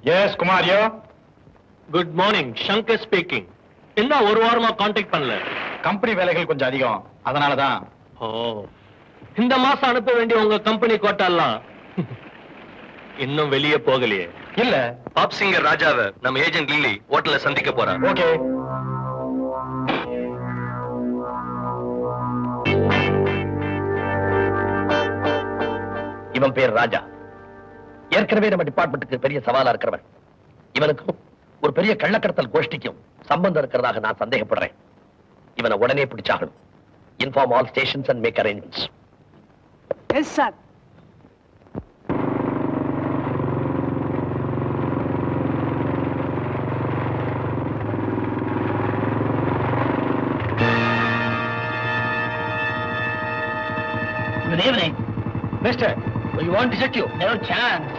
S குமாரியோ. Good morning, Shankar speaking. என்ன ஒரு வாரமா கான்டாக்ட் பண்ணல? கம்பெனி வேலைகள் கொஞ்சம் அதிகம், அதனாலதான். ஓ, இந்த மாசம் அனுப்ப வேண்டிய உங்க கம்பெனி கோட்டாலாம் இன்னும் வெளியே போகலையே? இல்ல. பாப் சிங்கர் ராஜாவை நம்ம ஏஜென்ட் லில்லி ஹோட்டல்ல சந்திக்க போறாங்க. ஓகே. இவன் பேர் ராஜா. ஏற்கனவே நம்ம டிபார்ட்மெண்ட்டுக்கு பெரிய சவாலா இருக்கிறவன். இவனுக்கும் ஒரு பெரிய கள்ளக்கடத்தல் கோஷ்டிக்கும் சம்பந்தம் இருக்கிறதாக நான் சந்தேகப்படுறேன். இவனை உடனே பிடிச்சாகணும். Inform all stations and make arrangements. Yes sir. Good evening. Mister, we want to set you. No chance.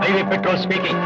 Highway Patrol speaking.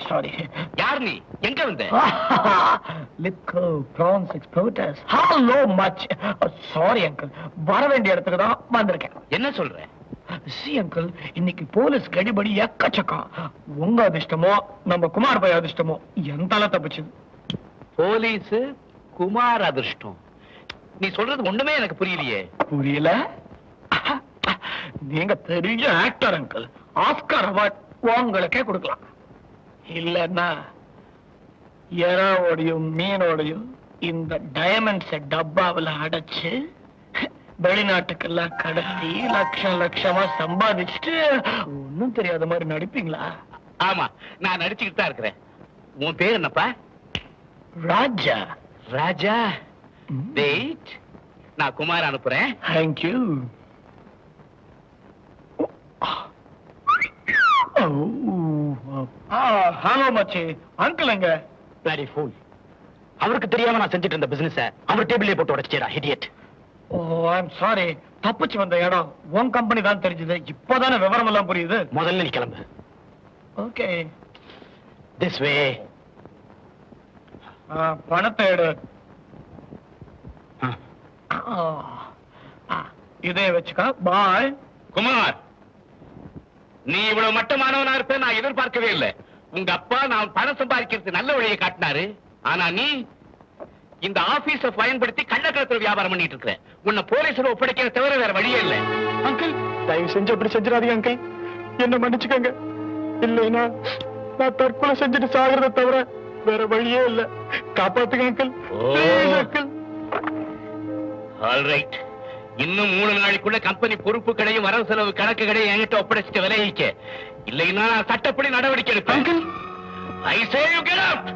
Sorry. யார் நீ? எங்க வந்த? Liquor, prawns exporters. Hello much. Sorry uncle. வர வேண்டிய இடத்துக்கு தான் வந்திருக்கேன். என்ன சொல்ற? See uncle, இன்னைக்கு போலீஸ் கடிபடி எக்கச்சக்கம். உங்க அதிர்ஷ்டமோ நம்ம குமார் பைய அதிர்ஷ்டமோ எந்தால தப்பிச்சது. போலீஸ் குமார் அதிர்ஷ்டம். நீ சொல்றது ஒண்ணுமே எனக்கு புரியலையே. புரியல? நீங்க பெரிய ஆக்டர் அங்கிள். ஆஸ்கார் அவார்ட் உங்களுக்கே கொடுக்கலாம். இல்லன்னா எறாவோடையும் மீனோடையும் இந்த டைமண்ட்ஸ டப்பாவில் அடைச்சு வெளிநாட்டுக்கெல்லாம் கடத்தி லட்சமா சம்பாதிச்சுட்டு ஒன்னும் தெரியாத மாதிரி நடிப்பீங்களா? ஆமா, நான் நடிச்சுக்கிட்டு தான் இருக்கிறேன். உன் பேர் என்னப்பா? ராஜா. ராஜா. வெயிட், நான் குமார் அனுப்புறேன். தேங்க்யூ. ஹலோ மச்சி, அங்கிள் எங்க? Bloody fool. அவருக்கு தெரியாம நான் செஞ்சுட்டு இருந்த பிசினஸ் அவர் டேபிள்ல போட்டு உடைச்சிட்டா இடியட். Oh, I'm sorry. தப்பிச்சு வந்த இடம் உன் கம்பெனி தான் தெரிஞ்சது. இப்போதானே விவரம் எல்லாம் புரியுது. முதல்ல நீ கிளம்பு. ஓகே. This way. பணத்தை எடு. இதே வச்சுக்கா. பாய். குமார், நீ இவ்வளவு மட்டமானவனா இருப்ப நான் எதிர்பார்க்கவே இல்லை. உங்க அப்பா நான் பணம் சம்பாதிக்கிறது நல்ல வழியை காட்டினாரு. ஆனா நீ இந்த ஆபீஸ பயன்படுத்தி கள்ளக்கடத்தல் வியாபாரம் பண்ணிட்டு இருக்க. உன்னை போலீஸ்ல ஒப்படைக்கிற தவிர வேற வழியே இல்லை. அங்கிள், தயவு செஞ்சு அப்படி செஞ்சிடாதீங்க அங்கிள். என்ன மன்னிச்சுக்கங்க. இல்லைன்னா நான் தற்கொலை செஞ்சுட்டு சாகிறத தவிர வேற வழியே இல்ல. காப்பாத்துங்க அங்கிள். Please, uncle. ஆல்ரைட், இன்னும் 3 நாளைக்குள்ள கம்பெனி பொறுப்பு கடையும் வரவு செலவு கணக்கு கடையும் என்கிட்ட ஒப்படைச்சிட்டு விளைவிக்க. இல்லைன்னா சட்டப்படி நடவடிக்கை எடுப்பேன். ஐ சே யூ கெட் அவுட்.